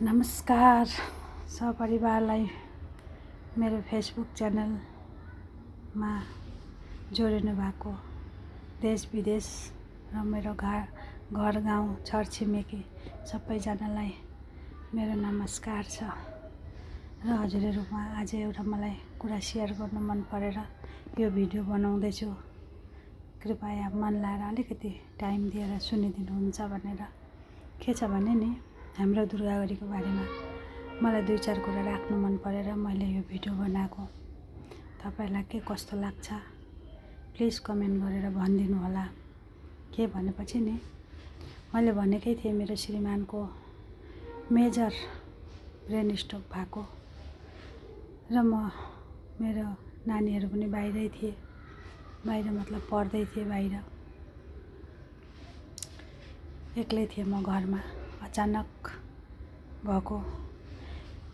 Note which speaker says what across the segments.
Speaker 1: नमस्कार सपरिवारलाई मेरो फेसबुक च्यानलमा जोडिनु भएको देश विदेश र मेरो घर गाउँ छरछिमेकी सबैजनालाई मेरो नमस्कार छ। र हजुरहरुमा आज एउटा मलाई कुरा शेयर गर्न मन परेर यो भिडियो बनाउँदैछु। कृपया मन लाएर अलिकति टाइम दिएर सुनिदिनुहुन्छ भनेर। के छ भने नि हाम्रो दुर्गागढीको बारेमा मलाई दुई चार कुरा राख्नु मन परेर मैले यो भिडियो बनाएको। तपाईलाई के कस्तो लाग्छ प्लिज कमेन्ट गरेर भनिदिनु होला। के भनेपछि नि मैले भनेकै थिएँ मेरो श्रीमानको मेजर ब्रेन स्ट्रोक भएको र मेरो नानीहरु पनि बाहिरै थिए। बाहिर मतलब पढ्दै थिए बाहिर। एक्लै थिएँ म घरमा। अचानक भएको।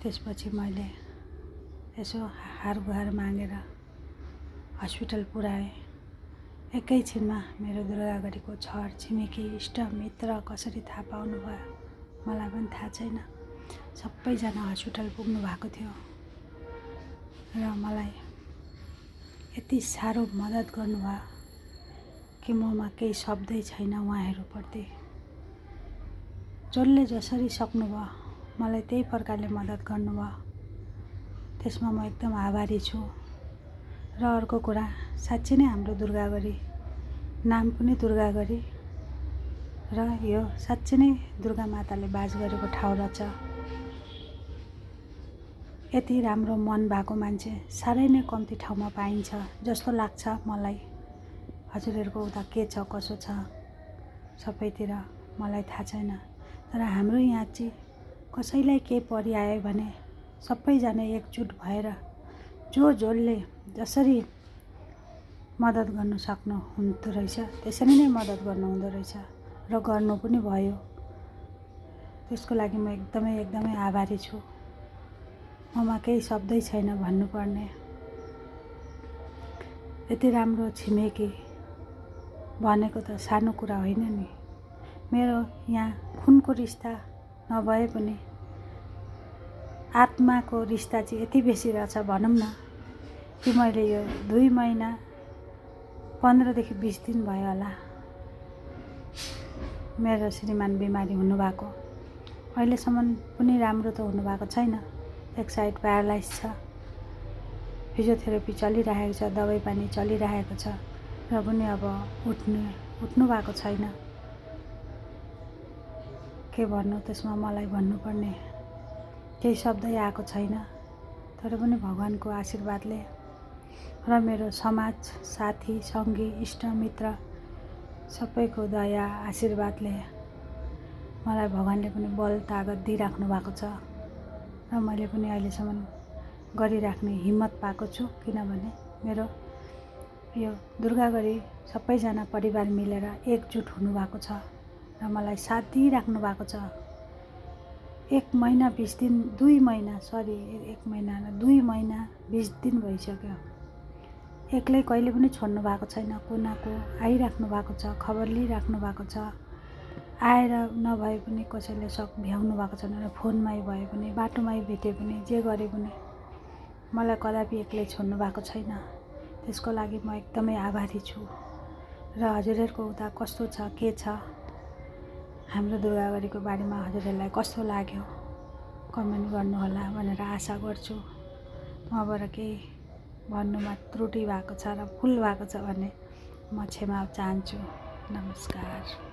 Speaker 1: त्यसपछि मैले यसो हारगुहार मागेर हस्पिटल पुर्याएँ। एकैछिनमा मेरो दुर्गागढीको छर छिमेकी इष्ट मित्र कसरी थाहा पाउनु भयो मलाई पनि थाहा छैन। सबैजना हस्पिटल पुग्नु भएको थियो र मलाई यति साह्रो मद्दत गर्नुभयो कि ममा केही शब्दै छैन उहाँहरुप्रति। जसले जसरी सक्नुभयो मलाई त्यही प्रकारले मद्दत गर्नुभयो। त्यसमा म एकदम आभारी छु। र अर्को कुरा साच्चै नै हाम्रो दुर्गागढी नाम पनि दुर्गागढी र यो साच्चै नै दुर्गा माताले बास गरेको ठाउँ रहेछ। यति राम्रो मन भएको मान्छे साह्रै नै कम्ती ठाउँमा पाइन्छ जस्तो लाग्छ मलाई। हजुरहरुको उता के छ कसो छ सबैतिर मलाई थाहा छैन। तर हाम्रो यहाँ चाहिँ कसैलाई के परिआयो भने सबैजना एकजुट भएर जसले जसरी मद्दत गर्न सक्नु हुँदो रहेछ त्यसरी नै मद्दत गर्नु हुँदो रहेछ र गर्नु पनि भयो। त्यसको लागि म एकदमै आभारी छु। ममा केही शब्दै छैन भन्नुपर्ने। यति राम्रो छिमेकी भनेको त सानो कुरा होइन नि। मेरो यहाँ खुनको रिश्ता नभए पनि आत्माको रिश्ता चाहिँ यति बेसी रहेछ भनौं न कि मैले यो 2 महिना 15 देखि 20 दिन भयो होला मेरो श्रीमान बिमारी हुनुभएको। अहिलेसम्म पनि राम्रो त हुनुभएको छैन। एक साइड प्यारालाइज छ। फिजियोथेरापी चलिरहेको छ, दबाई पानी चलिरहेको छ र पनि अब उठ्नु भएको छैन। के भन्नु त्यसमा मलाई भन्नुपर्ने केही शब्दै आएको छैन। तर पनि भगवानको आशीर्वादले र मेरो समाज साथी संगी इष्ट मित्र सबैको दया आशीर्वादले मलाई भगवानले पनि बल तागत दिइराख्नु भएको छ र मैले पनि अहिलेसम्म गरिराख्ने हिम्मत पाएको छु। किनभने मेरो यो दुर्गागढी सबैजना परिवार मिलेर एकजुट हुनु भएको छ र मलाई साथ दिइराख्नु भएको छ। 1 महिना 20 दिन 2 महिना सरी 1 महिना न 2 महिना 20 दिन भइसक्यो। एक्लै कहिले पनि छोड्नु भएको छैन। कुनाको आइराख्नु भएको छ, खबर लिइराख्नु भएको छ। आएर नभए पनि कसैले भ्याउनु भएको छैन भने फोनमै भए पनि बाटोमै भेटे पनि जे गरे पनि मलाई कदापि एक्लै छोड्नु भएको छैन। त्यसको लागि म एकदमै आभारी छु। र हजुरहरुको उता कस्तो छ के छ हाम्रो दुर्गागढीको बारेमा हजुरहरुलाई कस्तो लाग्यो कमेन्ट गर्नु होला भनेर आशा गर्छु। मबाट केही भन्नुमा त्रुटि भएको छ र भुल भएको छ भने म क्षमा चाहन्छु। नमस्कार।